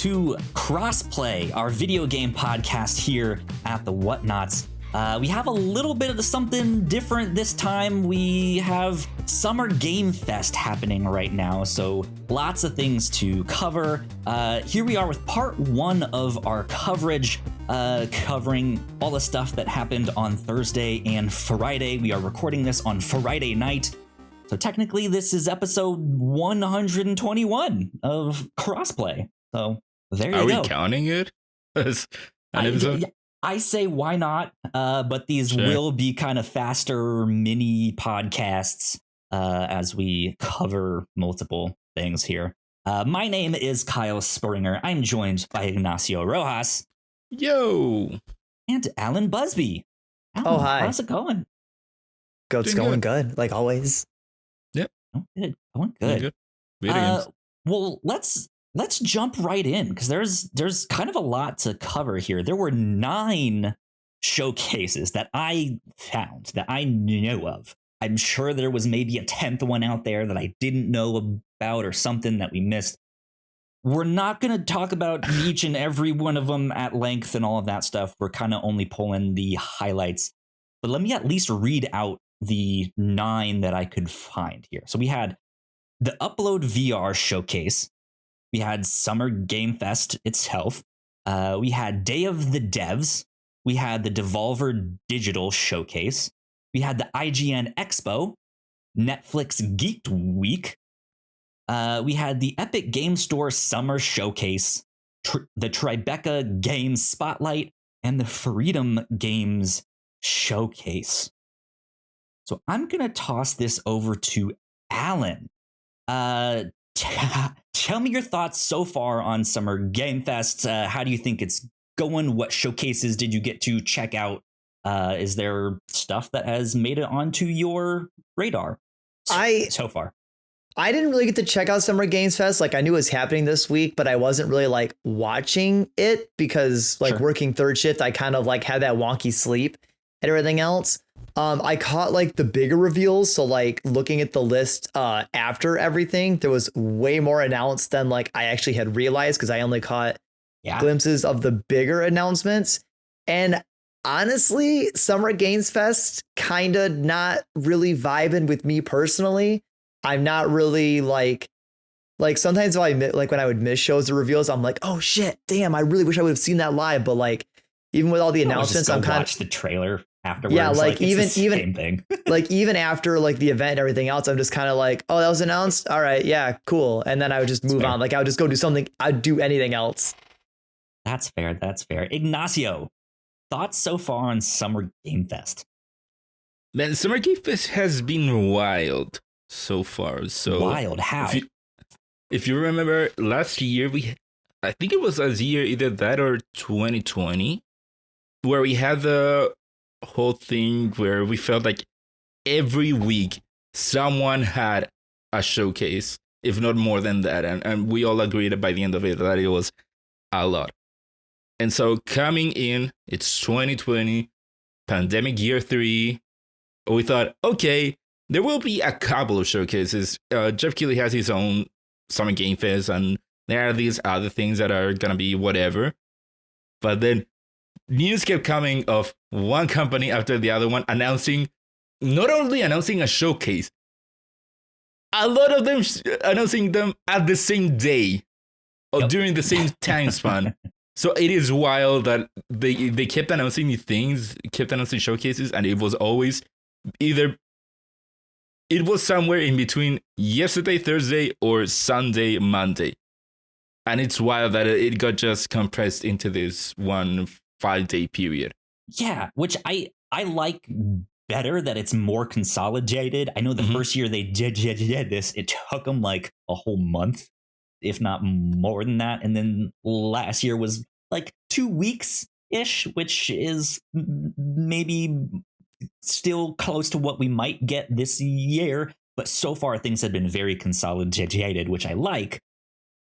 to Crossplay, our video game podcast here at the Whatnots. We have a little bit of something different this time. We have Summer Game Fest happening right now, so lots of things to cover. Here we are with part one of our coverage, covering all the stuff that happened on Thursday and Friday. We are recording this on Friday night. So technically, this is episode 121 of Crossplay. So there you go. Are we counting it as an episode? I say why not? But these will be kind of faster mini podcasts as we cover multiple things here. My name is Kyle Springer. I'm joined by Ignacio Rojas. Yo! And Alan Busby. Alan, oh, hi. How's it going? It's going good, like always. Yep. Oh, good. Going good. Well, let's jump right in because there's kind of a lot to cover here. There were 9 showcases that I found that I knew of. I'm sure there was maybe a 10th one out there that I didn't know about or something that we missed. We're not going to talk about each and every one of them at length and all of that stuff. We're kind of only pulling the highlights. But let me at least read out the 9 that I could find here. So we had the Upload VR showcase. We had Summer Game Fest itself. We had Day of the Devs. We had the Devolver Digital Showcase. We had the IGN Expo, Netflix Geek Week. We had the Epic Game Store Summer Showcase, the Tribeca Games Spotlight, and the Freedom Games Showcase. So I'm going to toss this over to Alan. Tell me your thoughts so far on Summer Game Fest. How do you think it's going? What showcases did you get to check out? Is there stuff that has made it onto your radar so far? I didn't really get to check out Summer Games Fest. Like I knew it was happening this week, but I wasn't really like watching it because working third shift, I kind of like had that wonky sleep and everything else. I caught like the bigger reveals. So like looking at the list after everything, there was way more announced than like I actually had realized because I only caught glimpses of the bigger announcements. And honestly, Summer Games Fest kind of not really vibing with me personally. I'm not really like sometimes when I would miss shows or reveals, I'm like, oh shit, damn, I really wish I would have seen that live. But like even with all the announcements, I'm kind of watch the trailer afterwards. Yeah, like even same thing. Like even after like the event and everything else, I'm just kind of like, oh, that was announced. All right, yeah, cool. And then I would just move on. Like I would just go do something. I'd do anything else. That's fair. Ignacio, thoughts so far on Summer Game Fest? Man, Summer Game Fest has been wild so far. So wild. How? If you remember last year, I think it was last year, either that or 2020, where we had the whole thing where we felt like every week someone had a showcase, if not more than that. And we all agreed by the end of it that it was a lot. And so coming in, it's 2020, pandemic year 3. We thought, okay, there will be a couple of showcases. Jeff Keighley has his own Summer Game Fest, and there are these other things that are going to be whatever. But then news kept coming of one company after the other one not only announcing a showcase, a lot of them announcing them at the same day or during the same time span. So it is wild that they kept announcing these things, kept announcing showcases, and it was always either it was somewhere in between yesterday, Thursday, or Sunday, Monday. And it's wild that it got just compressed into this one 5-day period. Yeah, which I like better that it's more consolidated. I know the first year they did this, it took them like a whole month, if not more than that. And then last year was like 2 weeks-ish, which is maybe still close to what we might get this year. But so far, things have been very consolidated, which I like.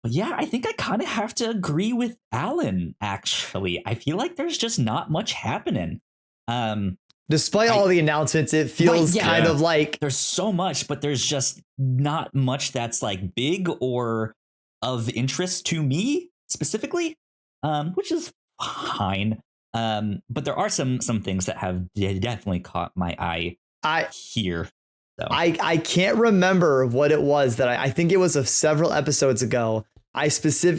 But yeah, I think I kind of have to agree with Alan, actually. I feel like there's just not much happening. Despite all the announcements, it feels kind of like there's so much, but there's just not much that's like big or of interest to me. specifically, which is fine. But there are some things that have definitely caught my eye here. So. I can't remember what it was that I think it was several episodes ago. When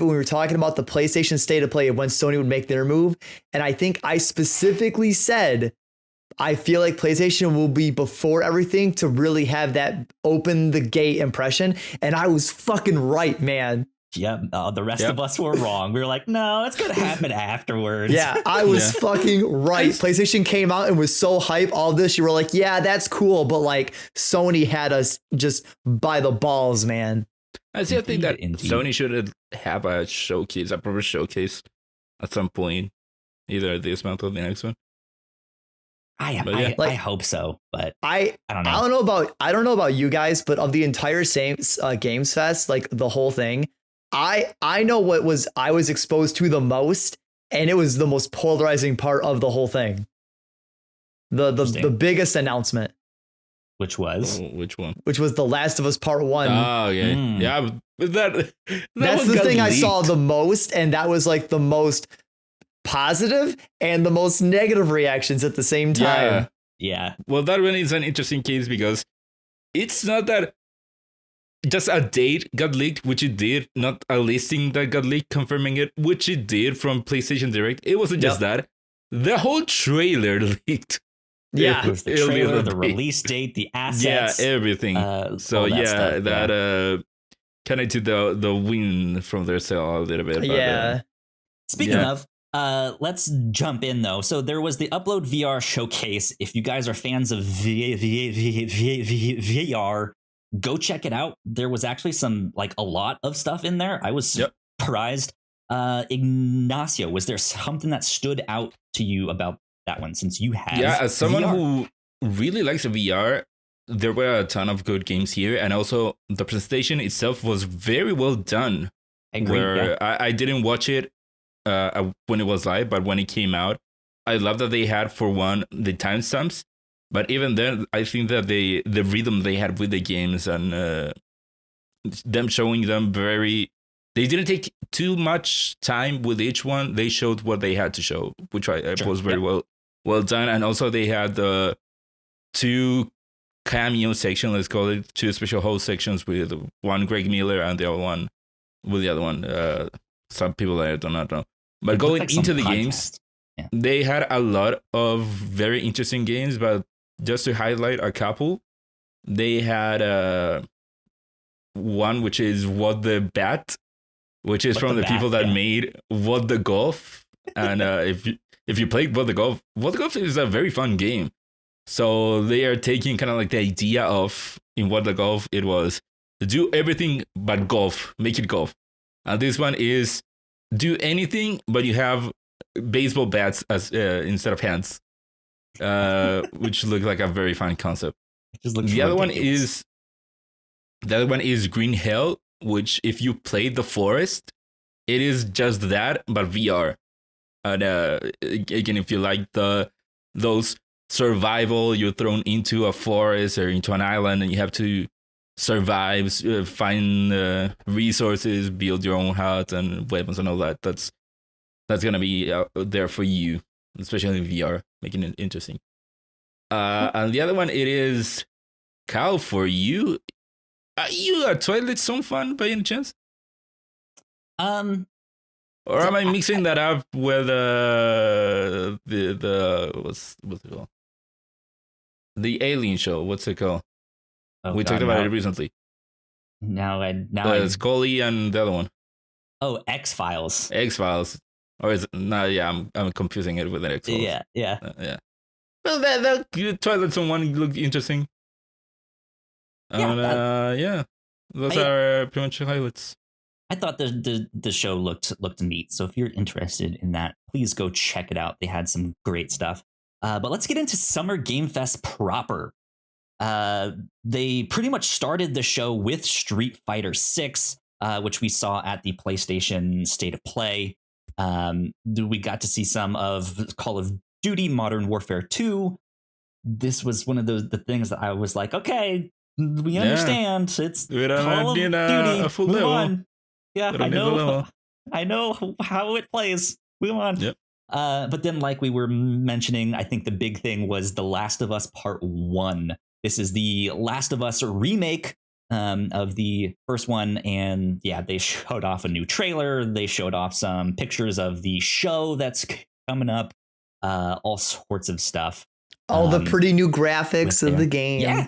we were talking about the PlayStation State of Play of when Sony would make their move, and I think I specifically said, I feel like PlayStation will be before everything to really have that open the gate impression. And I was fucking right, man. Yeah, the rest of us were wrong. We were like, no, it's going to happen afterwards. Yeah, I was fucking right. PlayStation came out and was so hype, all this. You were like, yeah, that's cool. But like Sony had us just by the balls, man. I think that Sony should have a showcase, a proper showcase at some point, either this month or the next one. I hope so, but I don't know. I don't know about you guys, but of the entire Games Fest, like the whole thing, I know what I was exposed to the most, and it was the most polarizing part of the whole thing. The biggest announcement. Which was? Which one? Which was The Last of Us Part 1. Oh, yeah. Yeah, that's the thing leaked. I saw the most, and that was like the most positive and the most negative reactions at the same time. Yeah. Well, that one is an interesting case because it's not that just a date got leaked, which it did, not a listing that got leaked confirming it, which it did from PlayStation Direct. It wasn't just that. The whole trailer leaked. Yeah, it was the trailer, the release date, the assets. Yeah, everything. So that kind of took the win from their sale a little bit. Yeah. Speaking of, let's jump in though. So there was the Upload VR showcase. If you guys are fans of VR, go check it out. There was actually a lot of stuff in there. I was surprised. Ignacio, was there something that stood out to you about that one, since you have as someone VR? who really likes VR, there were a ton of good games here, and also the presentation itself was very well done. I agree, I didn't watch it when it was live, but when it came out, I love that they had, for one, the timestamps, but even then, I think that the rhythm they had with the games and them showing them they didn't take too much time with each one. They showed what they had to show, which was very well done. And also they had the 2 cameo sections, let's call it, 2 special host sections, with one Greg Miller and the other one with the other one. Some people I do not know. But going into the games, they had a lot of very interesting games, but just to highlight a couple, they had one which is What the Bat, which is from the people that made What the Golf. And if you play What the Golf is a very fun game. So they are taking kind of like the idea of, in What the Golf, it was to do everything but golf, make it golf. And this one is do anything, but you have baseball bats as instead of hands, which look like a very fun concept. The other one is Green Hell, which, if you play The Forest, it is just that, but VR. And again, if you like those survival, you're thrown into a forest or into an island, and you have to survive, find resources, build your own hut and weapons and all that. That's gonna be out there for you, especially in VR, making it interesting. And the other one, it is Cal, for you. Are you a Twilight Zone fan by any chance? Or am I mixing that up with the what's it called? The Alien show. What's it called? We talked about it recently. Scully and the other one. Oh, X-Files. X-Files. Or is it? No, yeah, I'm confusing it with an X-Files. Yeah. Yeah. Well, that Twilight Zone one looked interesting. Yeah. Those are pretty much highlights. I thought the show looked neat. So if you're interested in that, please go check it out. They had some great stuff. But let's get into Summer Game Fest proper. They pretty much started the show with Street Fighter 6, which we saw at the PlayStation State of Play. We got to see some of Call of Duty Modern Warfare 2. This was one of the things that I was like, okay, we understand. It's Call of Duty. A full Move level. on. Yeah, I know. I know how it plays. Move on. Yep. But then, like we were mentioning, I think the big thing was The Last of Us Part 1. This is the Last of Us remake of the first one. And yeah, they showed off a new trailer. They showed off some pictures of the show that's coming up. All sorts of stuff. All the pretty new graphics of the game. Yeah.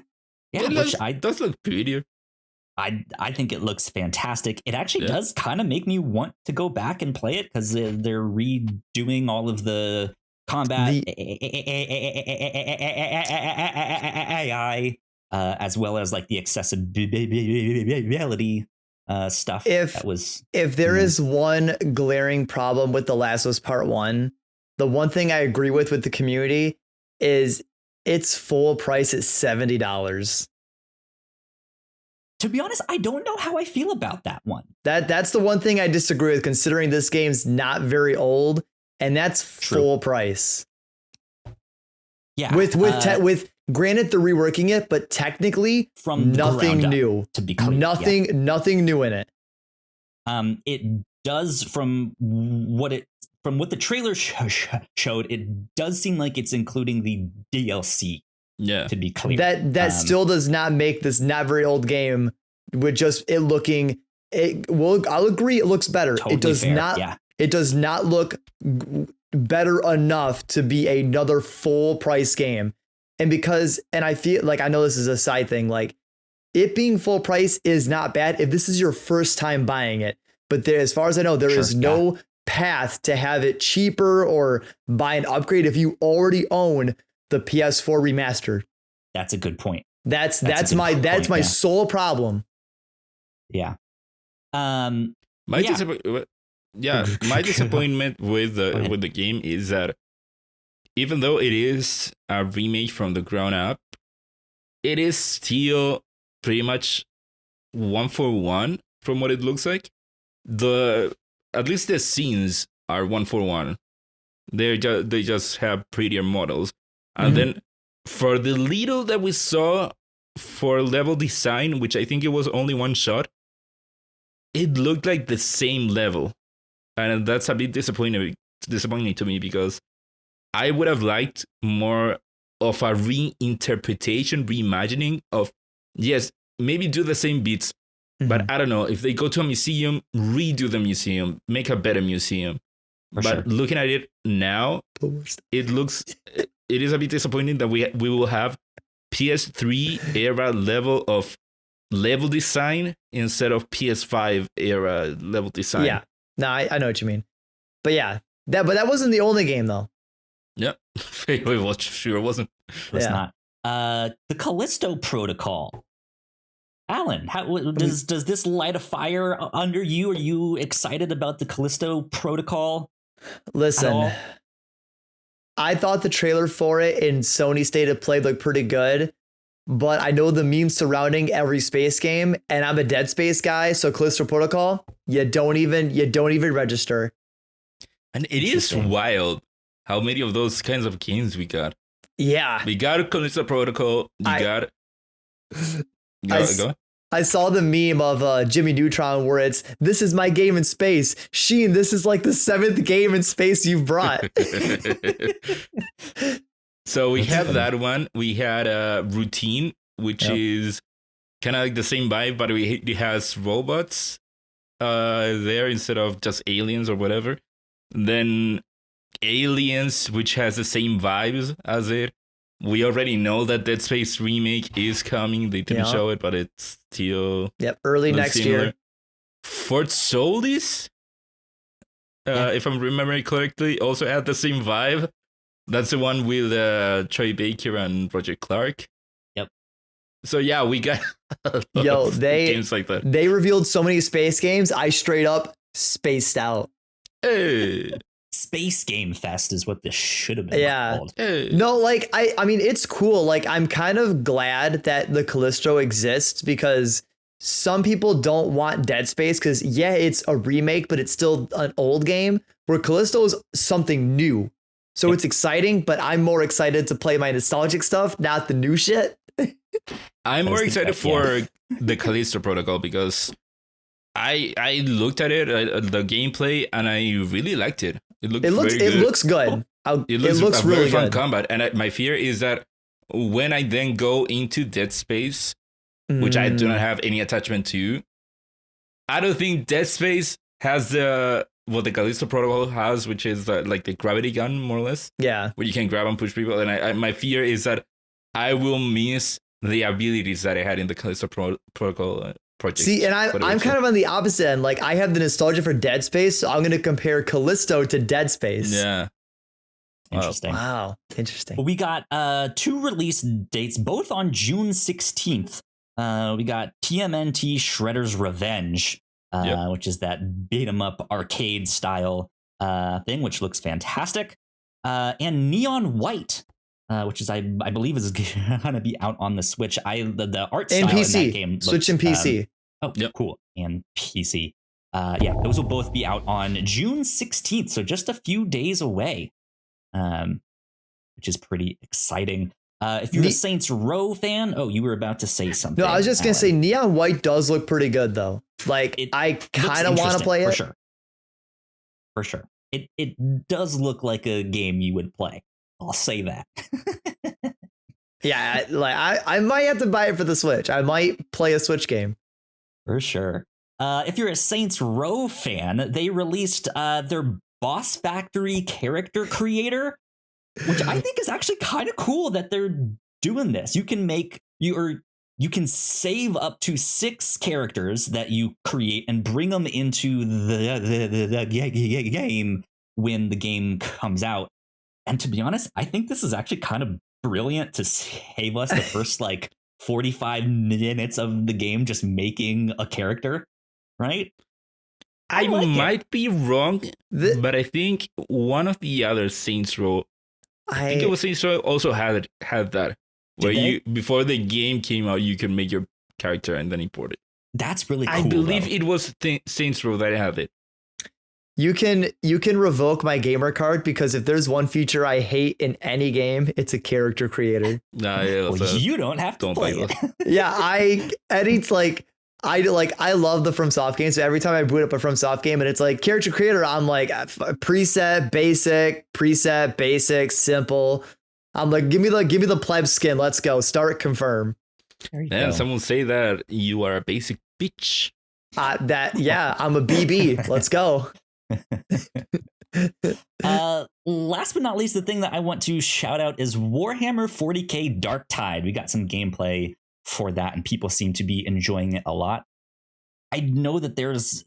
Yeah, it does look prettier. I think it looks fantastic. It actually does kind of make me want to go back and play it because they're redoing all of the combat AI as well as like the accessibility stuff. If there is one glaring problem with The Last of Us Part 1, the one thing I agree with the community is its full price is $70. To be honest, I don't know how I feel about that one. That's the one thing I disagree with, considering this game's not very old, and that's full price. Yeah, with granted they're reworking it, but technically from nothing new. To be clear, nothing new in it. It does from what the trailer showed. It does seem like it's including the DLC. Yeah, to be clear, that still does not make this not very old game with just it looking. I'll agree, it looks better. Totally it does fair. not. Yeah. It does not look better enough to be another full price game. And I feel like, I know this is a side thing, like it being full price is not bad if this is your first time buying it. But as far as I know, there is no path to have it cheaper or buy an upgrade if you already own the PS4 remastered. That's a good point. That's my sole problem. Yeah. My disappointment with the game is that even though it is a remake from the ground up, it is still pretty much 1-for-1 from what it looks like. At least the scenes are 1-for-1. They just have prettier models. And then for the little that we saw for level design, which I think it was only one shot, it looked like the same level. And that's a bit disappointing to me, because I would have liked more of a reinterpretation, reimagining of, yes, maybe do the same beats, but I don't know, if they go to a museum, redo the museum, make a better museum. Looking at it now, it is a bit disappointing that we will have PS3 era level of level design instead of PS5 era level design. Yeah, no, I know what you mean. But yeah, that wasn't the only game though. Yep, it sure wasn't. It's not. The Callisto Protocol. Alan, does this light a fire under you? Are you excited about the Callisto Protocol? Listen, I thought the trailer for it in Sony State of Play looked pretty good, but I know the memes surrounding every space game, and I'm a Dead Space guy, so Callisto Protocol, you don't even register. And it is wild how many of those kinds of games we got. Yeah, we got Callisto Protocol. Go. I saw the meme of Jimmy Neutron where this is my game in space. Sheen, this is like the 7th game in space you've brought. So we have that one. We had Routine, which is kind of like the same vibe, but it has robots there instead of just aliens or whatever. Then Aliens, which has the same vibes as it. We already know that Dead Space remake is coming. They didn't show it, but it's still early next year. Fort Solis, if I'm remembering correctly, also had the same vibe. That's the one with Troy Baker and Roger Clark. Yep. So yeah, we got games like that. They revealed so many space games. I straight up spaced out. Hey. Space Game Fest is what this should have been called. No, like I mean, it's cool. Like, I'm kind of glad that the Callisto exists, because some people don't want Dead Space because it's a remake, but it's still an old game, where Callisto is something new. So it's exciting, but I'm more excited to play my nostalgic stuff, not the new shit. I'm more excited for the Callisto Protocol because I looked at it, the gameplay, and I really liked it. It looks very it good. looks good. It looks really very fun good. combat. And my fear is that when I then go into Dead Space, which I do not have any attachment to, I don't think Dead Space has what the Callisto Protocol has, which is like the gravity gun, more or less. Yeah. Where you can grab and push people. And my fear is that I will miss the abilities that I had in the Callisto Protocol project. See, and I'm kind of on the opposite end. Like, I have the nostalgia for Dead Space, so I'm going to compare Callisto to Dead Space. Yeah. Interesting. Wow. Interesting. Well, we got 2 release dates, both on June 16th. We got TMNT Shredder's Revenge, which is that beat 'em up arcade style thing, which looks fantastic. And Neon White, which is I believe is going to be out on the Switch. The art style in that game looks, Switch and PC. Cool. And PC. Those will both be out on June 16th, so just a few days away. Which is pretty exciting. If you're a Saints Row fan, you were about to say something. No, I was just going to say Neon White does look pretty good, though. Like, I kind of want to play it. For sure. It does look like a game you would play. I'll say that. Yeah, like I might have to buy it for the Switch. I might play a Switch game. For sure. If you're a Saints Row fan, they released their Boss Factory character creator, which I think is actually kind of cool that they're doing this. You can you can save up to 6 characters that you create and bring them into the game when the game comes out. And to be honest, I think this is actually kind of brilliant to save us the first 45 minutes of the game just making a character, right? I might be wrong, but I think one of the other Saints Row, I think it was Saints Row, also had that. Where before the game came out, you can make your character and then import it. That's really cool. I believe it was Saints Row that had it. You can revoke my gamer card, because if there's one feature I hate in any game, it's a character creator. You don't have to play it. Yeah, I love the FromSoft games. So every time I boot up a FromSoft game and it's like character creator, I'm like preset, basic, simple. I'm like, give me the pleb skin. Let's go. Start, confirm. And someone say that you are a basic bitch. I'm a BB. Let's go. Last but not least, the thing that I want to shout out is Warhammer 40k Dark Tide. We got some gameplay for that, and people seem to be enjoying it a lot. I know that there's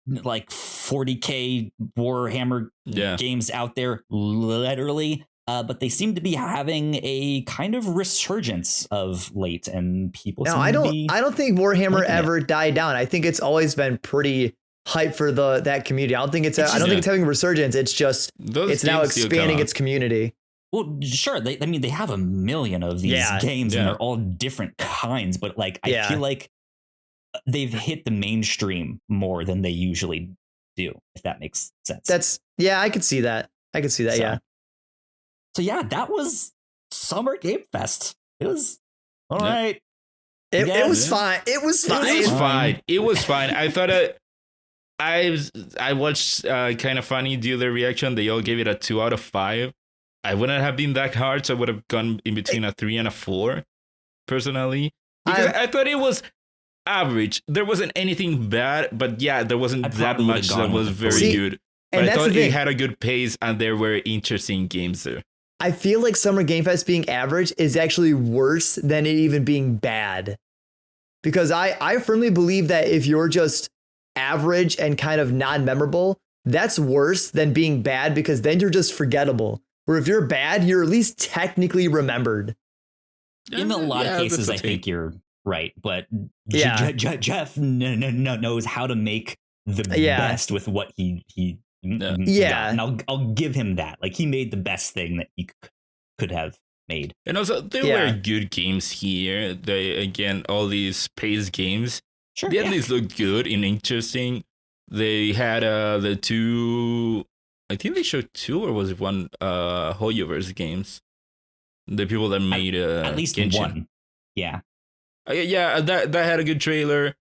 40k Warhammer games out there, literally, but they seem to be having a kind of resurgence of late, and people. I don't think Warhammer ever died down. I think it's always been pretty hype for that community. I don't think it's having a resurgence. It's just it's now expanding its community. Well, sure. They have a million of these games, and they're all different kinds. But I feel like they've hit the mainstream more than they usually do, if that makes sense. I could see that. So that was Summer Game Fest. It was all right. It was fine. It was fine. I thought I watched Kind of Funny do the reaction. They all gave it a 2 out of 5. I wouldn't have been that hard, so I would have gone in between a 3 and a 4, personally. Because I thought it was average. There wasn't anything bad, but there wasn't that much that was very good. But I thought it had a good pace, and there were interesting games there. I feel like Summer Game Fest being average is actually worse than it even being bad. Because I firmly believe that if you're just average and kind of non-memorable, that's worse than being bad, because then you're just forgettable. Where if you're bad, you're at least technically remembered. In a lot of cases, I think you're right. But Jeff knows how to make the best with what he got. And I'll give him that. He made the best thing that he could have made. And also, there were good games here. All these space games. Sure, they at least look good and interesting. They had the 2... I think they showed 2, or was it 1 Hoyoverse games? The people that made at least Genshin. 1. Yeah. That had a good trailer.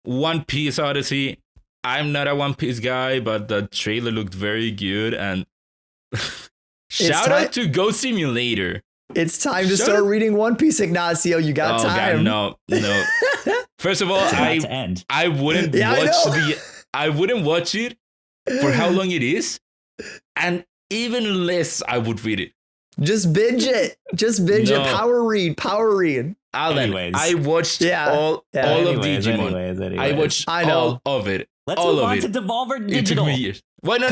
One Piece Odyssey. I'm not a One Piece guy, but the trailer looked very good. And shout out to Go Simulator. It's time to start reading One Piece, Ignacio. You got time. God, no. First of all, I wouldn't I wouldn't watch it for how long it is, and even less I would read it. Just binge it. it. Power read. Alan, I watched all of Digimon. Anyways. I watched all of it. Let's move on to Devolver Digital. It took me years. Wait, no.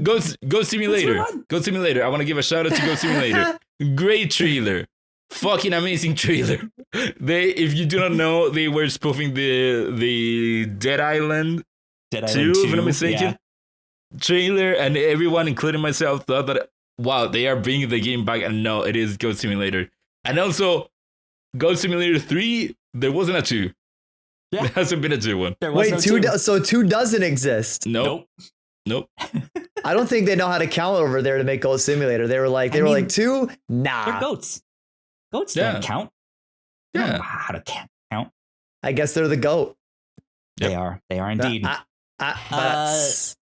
Go Simulator. Go Simulator. I want to give a shout out to Go Simulator. Great trailer. Fucking amazing trailer. If you do not know, they were spoofing the Dead Island 2, if I'm not mistaken. Trailer, and everyone, including myself, thought that, wow, they are bringing the game back. And no, it is Go Simulator. And also, Go Simulator 3, there wasn't a 2. Yeah. There hasn't been a 2 one. Wait, no 2. So 2 doesn't exist? Nope. I don't think they know how to count over there to make Goat Simulator. They were like 2? Nah. They're goats. Goats don't count. They don't know how to count. I guess they're the goat. They are indeed.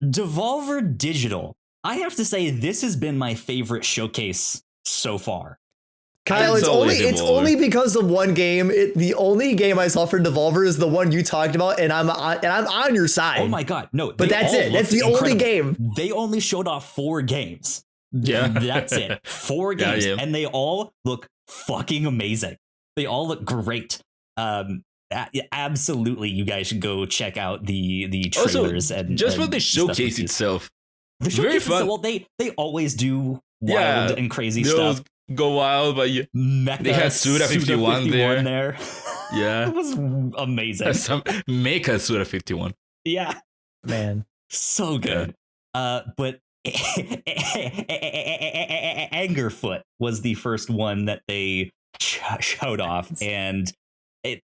Devolver Digital. I have to say, this has been my favorite showcase so far. Kyle, it's only because of one game. The only game I saw for Devolver is the one you talked about, and I'm on your side. Oh my god, no! But that's it. That's the only game. They only showed off 4 games. Yeah, that's it. 4 games, and they all look fucking amazing. They all look great. Absolutely, you guys should go check out the trailers and just for the showcase itself. The showcase very fun. Well, they always do wild and crazy stuff. Go wild, but they had Suda 51 there. Yeah. It was amazing. Mecha Suda 51. Yeah. Man. So good. But Angerfoot was the first one that they showed off, and it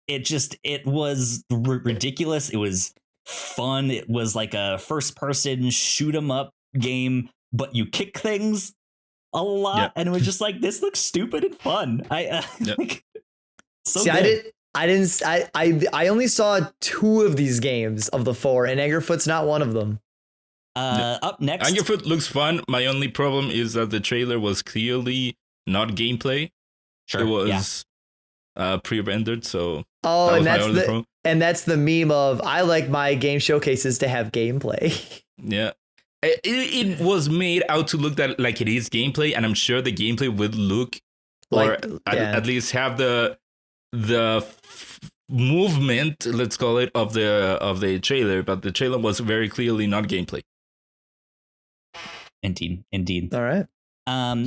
was ridiculous. It was fun. It was like a first person shoot 'em up game, but you kick things a lot, and it was just like, this looks stupid and fun. I only saw 2 of these games of the 4, and Angerfoot's not one of them. Up next, Angerfoot looks fun. My only problem is that the trailer was clearly not gameplay. Sure, it was pre-rendered, so that's the meme of, I like my game showcases to have gameplay. Yeah. It was made out to look like it is gameplay, and I'm sure the gameplay would look, or at least have the movement, let's call it, of the trailer. But the trailer was very clearly not gameplay. Indeed. All right.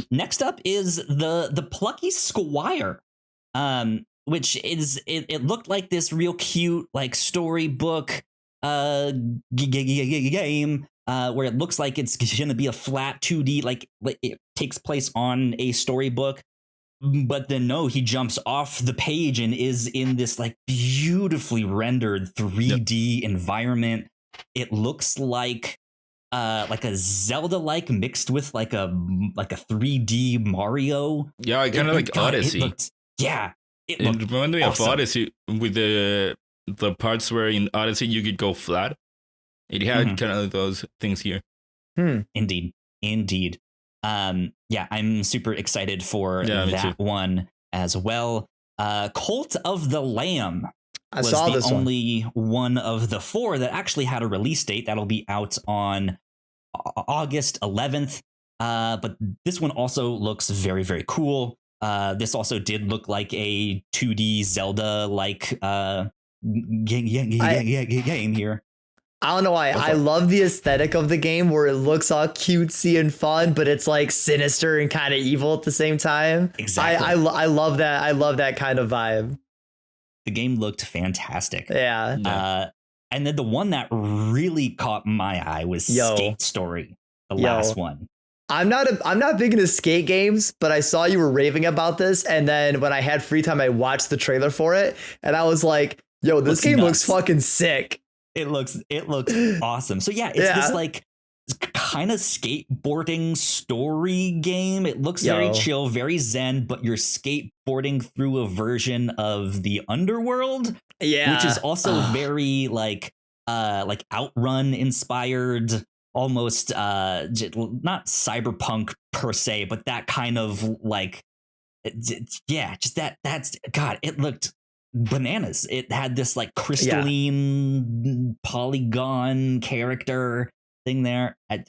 Next up is the Plucky Squire, which is it looked like this real cute like storybook game. Where it looks like it's going to be a flat 2D, like it takes place on a storybook. But then no, he jumps off the page and is in this like beautifully rendered 3D environment. It looks like a Zelda-like mixed with like a 3D Mario. Yeah, kind of like Odyssey. It reminded me awesome. of Odyssey, with the parts where in Odyssey you could go flat. It had kind of those things here. Indeed. I'm super excited for that one as well. Cult of the Lamb was the only one of the 4 that actually had a release date. That'll be out on August 11th. But this one also looks very, very cool. This also did look like a 2D Zelda-like game here. I don't know why. I love the aesthetic of the game where it looks all cutesy and fun, but it's like sinister and kind of evil at the same time. Exactly. I love that. I love that kind of vibe. The game looked fantastic. Yeah. And then the one that really caught my eye was Skate Story, the last one. I'm not big into skate games, but I saw you were raving about this, and then when I had free time, I watched the trailer for it, and I was like, "Yo, this game looks fucking sick." It looks awesome. So it's this like kind of skateboarding story game. It looks very chill, very zen, but you're skateboarding through a version of the underworld, which is also very like like Outrun inspired, almost not cyberpunk per se, but that kind of like, just that's God, it looked bananas. It had this like crystalline polygon character thing there. I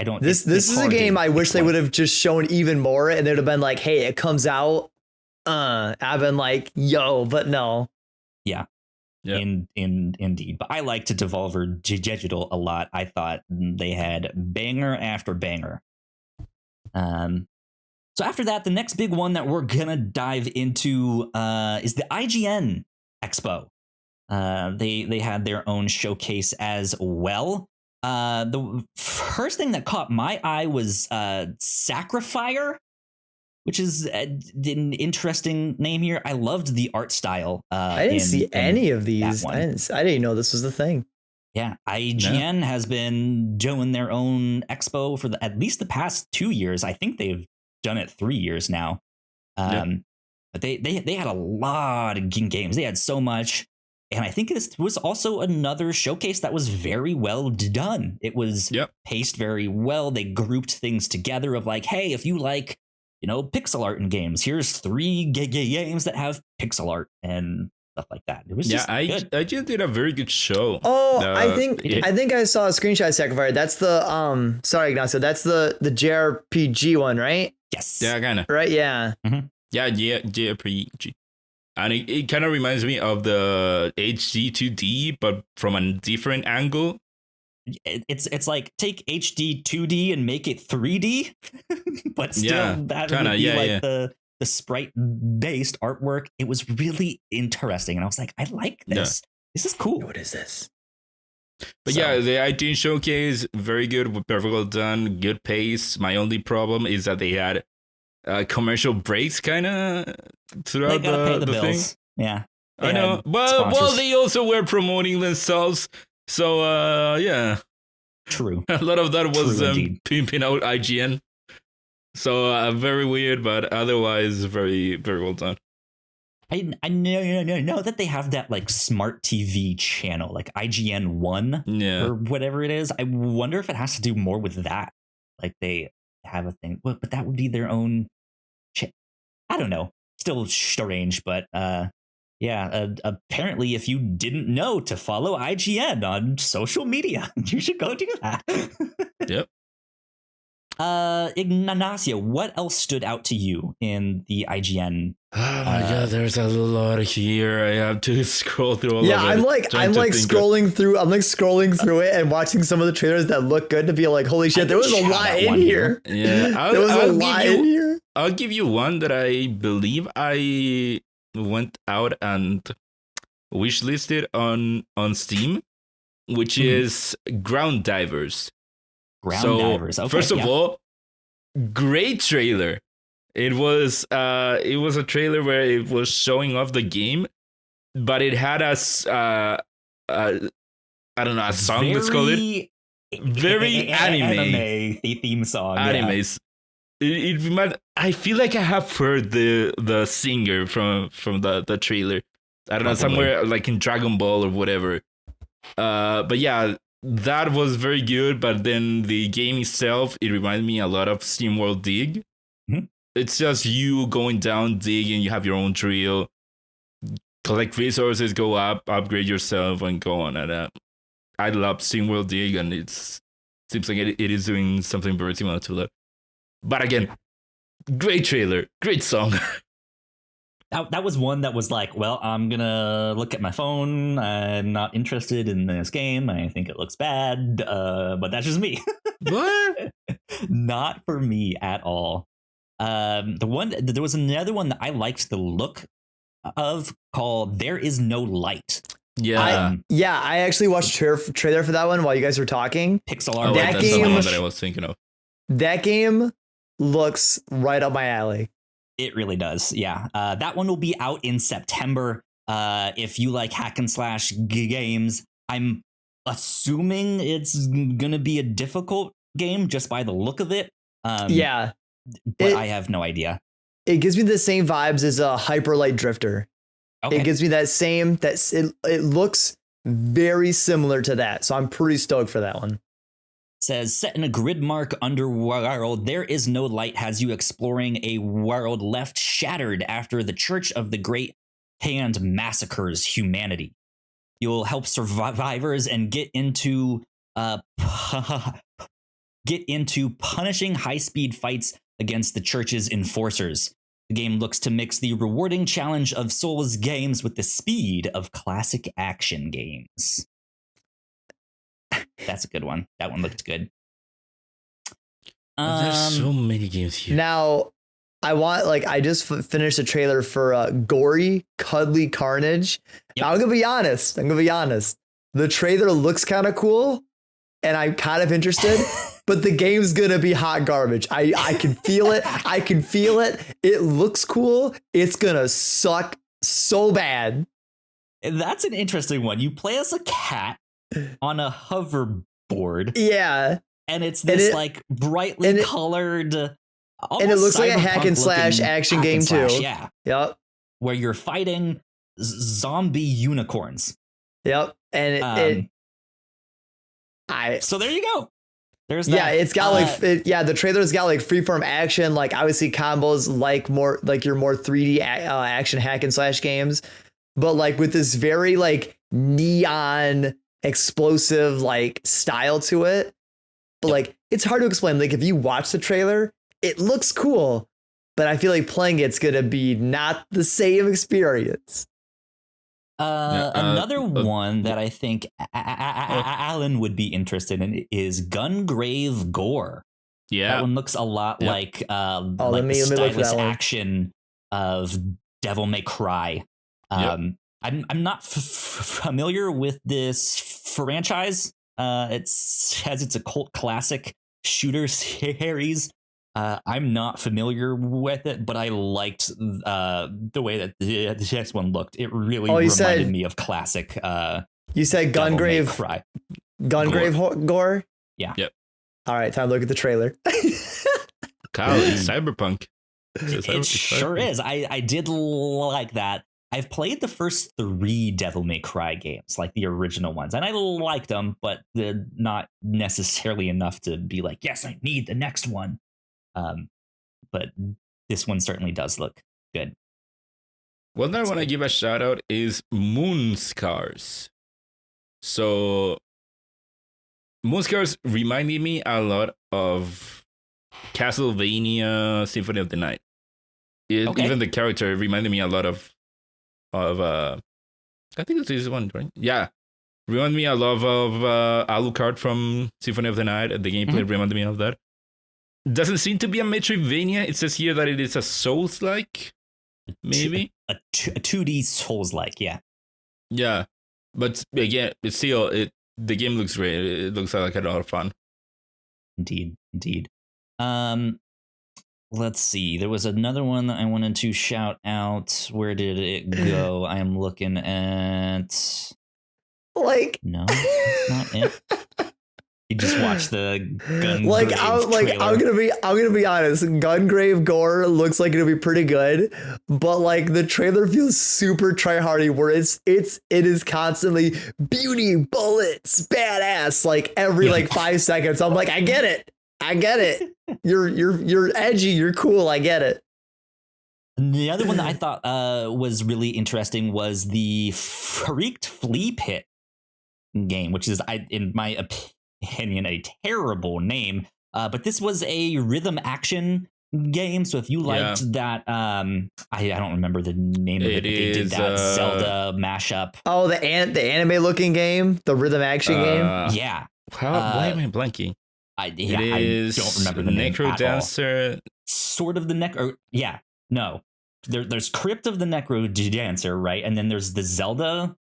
don't. This is a game I wish they would have just shown even more, and they'd have been like, hey, it comes out. I've been like, yo, but no. Yeah. Indeed. But I liked Devolver Digital a lot. I thought they had banger after banger. So after that, the next big one that we're gonna dive into is the IGN Expo. They had their own showcase as well. The first thing that caught my eye was Sacrifier, which is an interesting name here. I loved the art style. I didn't see any of these. I didn't know this was the thing. Yeah, IGN has been doing their own expo for at least the past 2 years. I think they've done it 3 years now. But they had a lot of games. They had so much. And I think this was also another showcase that was very well done. It was paced very well. They grouped things together of like, hey, if you like, pixel art in games, here's 3 games that have pixel art and stuff like that. It was just good. I just did a very good show. Oh, I think I saw a screenshot of Sacrifice. That's the sorry, Ignacio, that's the JRPG one, right? Yes. Yeah, kind of. Right, yeah. Mm-hmm. Yeah, JRPG. And it kind of reminds me of the HD 2D, but from a different angle. It's like take HD 2D and make it 3D, but still that would be like the sprite based artwork. It was really interesting, and I was like, I like this. This is cool. What is this? But the iTunes showcase, very good, perfectly well done, good pace. My only problem is that they had commercial breaks kind of throughout the bills. thing. Yeah, I know. Well, they also were promoting themselves. So, True. A lot of that was pimping out IGN. So, very weird, but otherwise very, very well done. I know that they have that like smart TV channel, like IGN 1 or whatever it is. I wonder if it has to do more with that. Like they have a thing, but that would be their own. I don't know. Still strange, but apparently, if you didn't know to follow IGN on social media, you should go do that. Yep. Ignacio, what else stood out to you in the IGN? Oh my god, there's a lot here. I have to scroll through all of it. I'm scrolling through it and watching some of the trailers that look good to be like, holy shit, there was a lot in here. Yeah, there was a lot in here. I'll give you one that I believe I went out and wishlisted on Steam, which is Ground Divers. Okay, first of all, great trailer. It was a trailer where it was showing off the game, but it had a song, let's call it. Very anime theme song. Animes. Yeah. I feel like I have heard the singer from the trailer. I don't know, somewhere like in Dragon Ball or whatever. But yeah, that was very good. But then the game itself, it reminded me a lot of SteamWorld Dig. Mm-hmm. It's just you going down, digging. You have your own drill, collect resources, go up, upgrade yourself, and go on. And I love SteamWorld Dig, and it seems like it is doing something very similar to that. But again, great trailer, great song. That was one that was like, well, I'm going to look at my phone. I'm not interested in this game. I think it looks bad, but that's just me. What? Not for me at all. There was another one that I liked the look of called There Is No Light. Yeah. I actually watched trailer for that one while you guys were talking. Pixel art. That's the one that I was thinking of. That game looks right up my alley. It really does. Yeah. That one will be out in September. If you like hack and slash games, I'm assuming it's going to be a difficult game just by the look of it. But I have no idea. It gives me the same vibes as a Hyper Light Drifter. Okay. It gives me that same, it looks very similar to that. So I'm pretty stoked for that one. Says, set in a gridmark underworld, there is no light, has you exploring a world left shattered after the Church of the Great Hand massacres humanity. You'll help survivors and get into punishing high-speed fights against the church's enforcers. The game looks to mix the rewarding challenge of Souls games with the speed of classic action games. That's a good one. That one looked good. There's so many games here. Now, I just finished a trailer for Gory Cuddly Carnage. Yep. Now, I'm gonna be honest. The trailer looks kind of cool, and I'm kind of interested. But the game's gonna be hot garbage. I can feel it. It looks cool. It's gonna suck so bad. That's an interesting one. You play as a cat on a hoverboard. Yeah. And it's this like brightly colored, and it looks like a hack and slash action game too. Yeah. Yep. Where you're fighting zombie unicorns. Yep. And so there you go. There's that. Yeah, it's got the trailer's got like freeform action, like obviously combos like your more 3D action hack and slash games, but like with this very like neon explosive like style to it. But like it's hard to explain. Like if you watch the trailer, it looks cool, but I feel like playing it's gonna be not the same experience. Another one that I think Alan would be interested in is Gungrave Gore. Yeah, that one looks a lot like the stylish action of Devil May Cry. I'm not familiar with this franchise. It's a cult classic shooter series. I'm not familiar with it, but I liked the way that the next one looked. It really reminded me of classic. You said Gungrave Gore? Yeah. Yep. All right, time to look at the trailer. Kyle, it's Cyberpunk. It sure is. I did like that. I've played the first 3 Devil May Cry games, like the original ones, and I liked them, but they're not necessarily enough to be like, yes, I need the next one. But this one certainly does look good. One that I want to give a shout out is Moonscars. So Moonscars reminded me a lot of Castlevania Symphony of the Night. Even the character reminded me a lot of I think it's this one, right? Yeah. Reminded me a lot of Alucard from Symphony of the Night. The gameplay reminded me of that. Doesn't seem to be a Metroidvania. It says here that it is a Souls-like, maybe? A 2D Souls-like, yeah. Yeah. But again, it's still, the game looks great. It looks like a lot of fun. Indeed. Let's see. There was another one that I wanted to shout out. Where did it go? I am looking at... No, that's not it. You just watched the Gungrave trailer. I'm gonna be honest. Gungrave Gore looks like it'll be pretty good, but like the trailer feels super tryhardy, where it is constantly beauty, bullets, badass, like every like 5 seconds. I'm like, I get it. You're edgy. You're cool. I get it. The other one that I thought was really interesting was the Freaked Flea Pit game, which is, in my opinion, a terrible name. But this was a rhythm action game. So if you liked that, I don't remember the name of it. But they did that Zelda mashup. Oh, the anime looking game, the rhythm action game. Yeah. Why am I blanking? I don't remember the name Necro Dancer. Sort of the Necro. Yeah. No. There's Crypt of the Necro Dancer, right? And then there's the Zelda.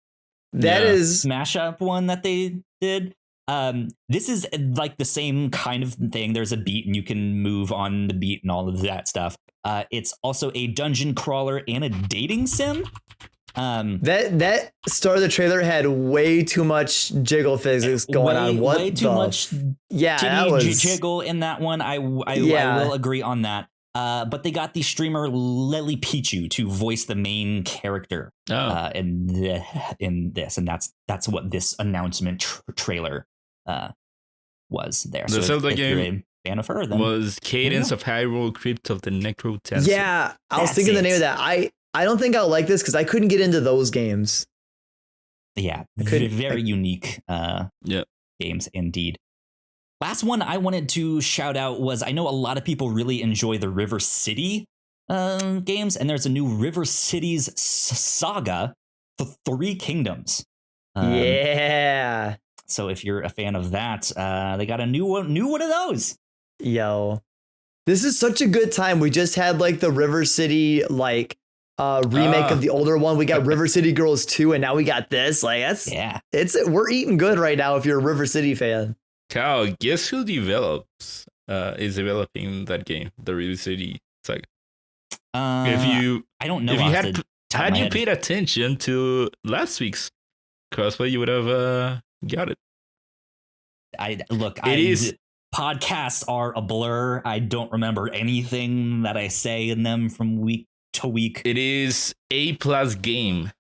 That is mashup one that they did. This is like the same kind of thing. There's a beat and you can move on the beat and all of that stuff. It's also a dungeon crawler and a dating sim. That start of the trailer had way too much jiggle physics going on. Way too much that was jiggle in that one. I will agree on that. But they got the streamer Lily Pichu to voice the main character in this, and that's what this announcement trailer was there. The so Zelda game fan of her, then was Cadence of Hyrule Crypt of the Necrodancer. Yeah, I was thinking the name of that. I don't think I'll like this because I couldn't get into those games. Yeah, very unique games indeed. Last one I wanted to shout out was, I know a lot of people really enjoy the River City games, and there's a new River Cities saga, The Three Kingdoms. Yeah. So if you're a fan of that, they got a new one of those. Yo, this is such a good time. We just had like the River City remake of the older one. We got River City Girls 2, and now we got this. Like we're eating good right now if you're a River City fan. Cal, guess who is developing that game, the River City saga? I don't know. If you paid attention to last week's Crossplay, you would have got it. Podcasts are a blur. I don't remember anything that I say in them from week to week. It is A+ Games,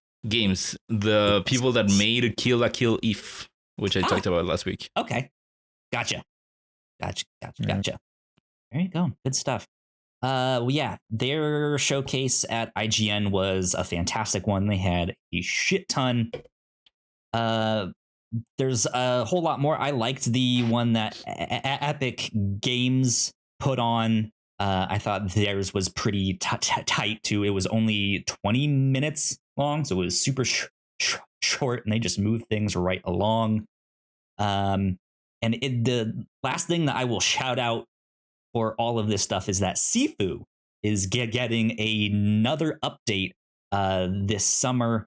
the people that made Kill la Kill If, which I talked about last week. Okay, gotcha. There you go. Good stuff. Their showcase at IGN was a fantastic one. They had a shit ton. There's a whole lot more. I liked the one that Epic Games put on. I thought theirs was pretty tight too. It was only 20 minutes long, so it was super short, and they just moved things right along. The last thing that I will shout out for all of this stuff is that Sifu is getting another update this summer,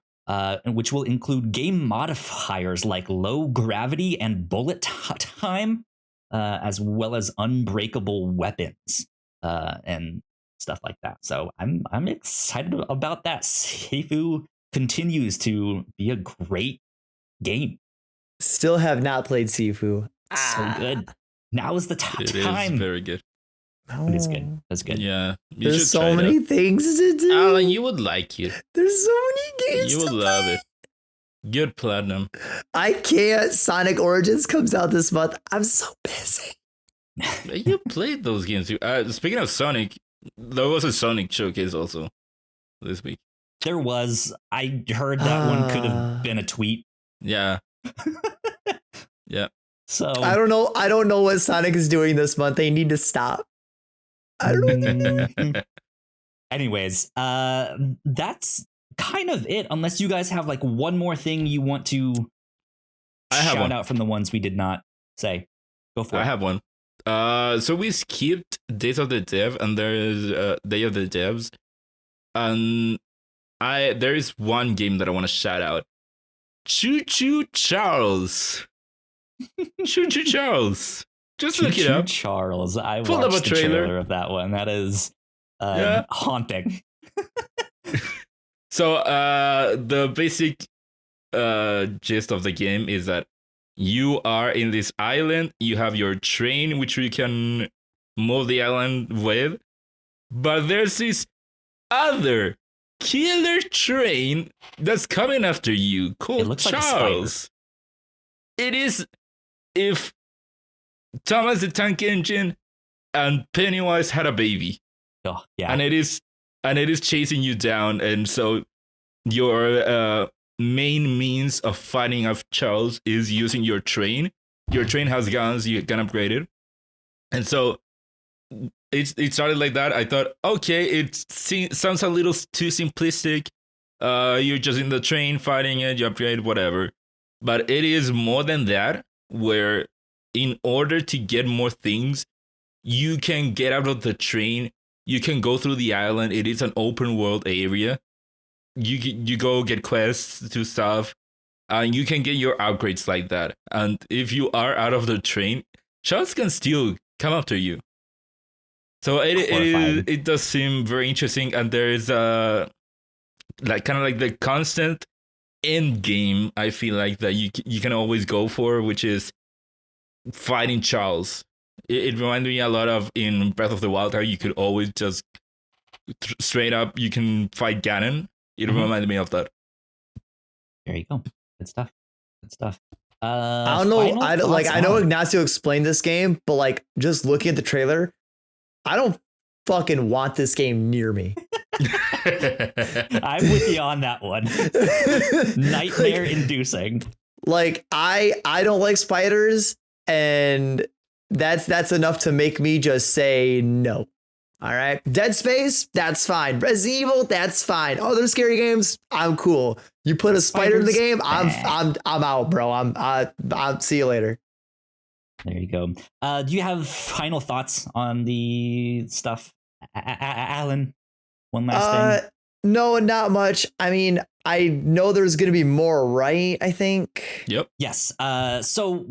which will include game modifiers like low gravity and bullet time, as well as unbreakable weapons and stuff like that. So I'm excited about that. Sifu continues to be a great game. Still have not played Sifu. So good. Now is the time. It is very good. Oh. It is good. That's good. Yeah. There's so many things to do. Alan, you would like it. There's so many games. You would love it. Good platinum. I can't. Sonic Origins comes out this month. I'm so busy. You played those games. Speaking of Sonic, there was a Sonic showcase also this week. There was. I heard that one could have been a tweet. Yeah. Yeah. So I don't know what Sonic is doing this month. They need to stop. I don't know. Anyways, that's kind of it. Unless you guys have like one more thing you want to shout out from the ones we did not say. Go for it. I have one. So we skipped Days of the Dev, and there is Day of the Devs, and there is one game that I want to shout out. Choo Choo Charles. Choo Choo Charles. Just look it up. Charles. I watched the trailer of that one. That is haunting. So the basic gist of the game is that you are in this island. You have your train, which you can move the island with. But there's this other killer train that's coming after you called Charles. It is if Thomas the Tank Engine and Pennywise had a baby. Oh, yeah. And it is chasing you down, and so your main means of fighting off Charles is using your train. Your train has guns, you can upgrade it. And so it started like that. I thought, okay, it sounds a little too simplistic. You're just in the train fighting it, you upgrade, whatever. But it is more than that, where in order to get more things, you can get out of the train. You can go through the island. It is an open world area. You go get quests to stuff, and you can get your upgrades like that. And if you are out of the train, Charles can still come after you. So it does seem very interesting, and there is like kind of like the constant end game. I feel like that you can always go for, which is fighting Charles. It reminded me a lot of in Breath of the Wild how you could always just straight up you can fight Ganon. It reminded me of that. There you go. Good stuff. Good stuff. I don't know. I know Ignacio explained this game, but like just looking at the trailer, I don't fucking want this game near me. I'm with you on that one. Nightmare inducing. Like I don't like spiders, and that's enough to make me just say no. All right. Dead Space, that's fine. Resident Evil, that's fine. Other scary games, I'm cool. You put a spider in the game, I'm out, bro. I'll see you later. There you go. Do you have final thoughts on the stuff, Alan? One last thing. No, not much. I mean, I know there's going to be more, right? I think. Yep. Yes. So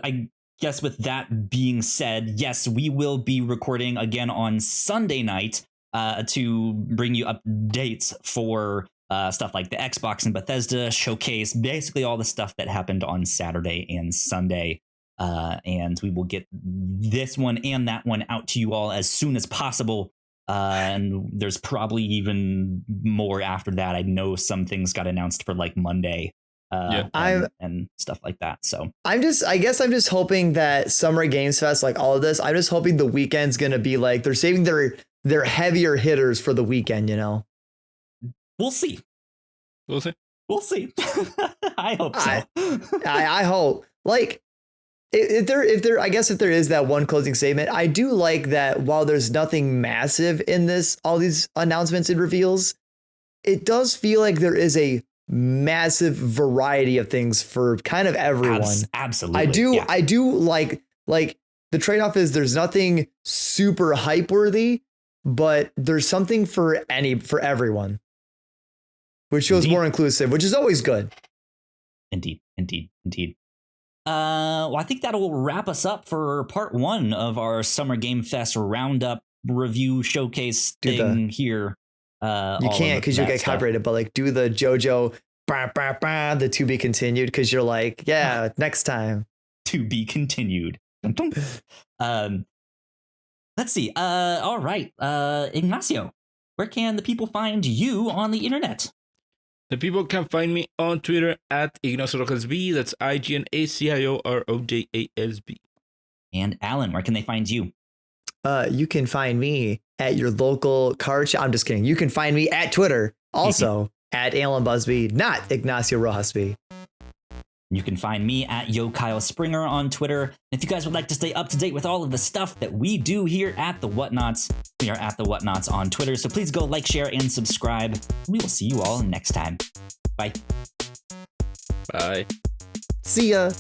I guess with that being said, yes, we will be recording again on Sunday night to bring you updates for stuff like the Xbox and Bethesda showcase, basically all the stuff that happened on Saturday and Sunday. And we will get this one and that one out to you all as soon as possible. And there's probably even more after that. I know some things got announced for like Monday. And stuff like that. So I guess I'm just hoping that Summer Games Fest, like all of this, I'm just hoping the weekend's gonna be like they're saving their heavier hitters for the weekend, you know. We'll see. I hope so. I hope. Like if there is that one closing statement, I do like that while there's nothing massive in this, all these announcements and reveals, it does feel like there is a massive variety of things for kind of everyone. Absolutely. I do like the trade-off is there's nothing super hype worthy, but there's something for everyone, which feels more inclusive, which is always good. Indeed. Well, I think that'll wrap us up for part 1 of our Summer Game Fest Roundup review showcase thing here. You can't because you get copyrighted, but like do the JoJo the to be continued because you're like, yeah, next time. To be continued. Let's see. All right. Ignacio, where can the people find you on the internet? The people can find me on Twitter at IgnacioRojasB. That's IGNACIOROJASB. And Alan, where can they find you? You can find me at your local card shop. I'm just kidding. You can find me at Twitter, also at Alan Busby, not Ignacio Rojasby. You can find me at Yo Kyle Springer on Twitter. If you guys would like to stay up to date with all of the stuff that we do here at The Whatnots, we are at The Whatnots on Twitter. So please go like, share, and subscribe. We will see you all next time. Bye. Bye. See ya.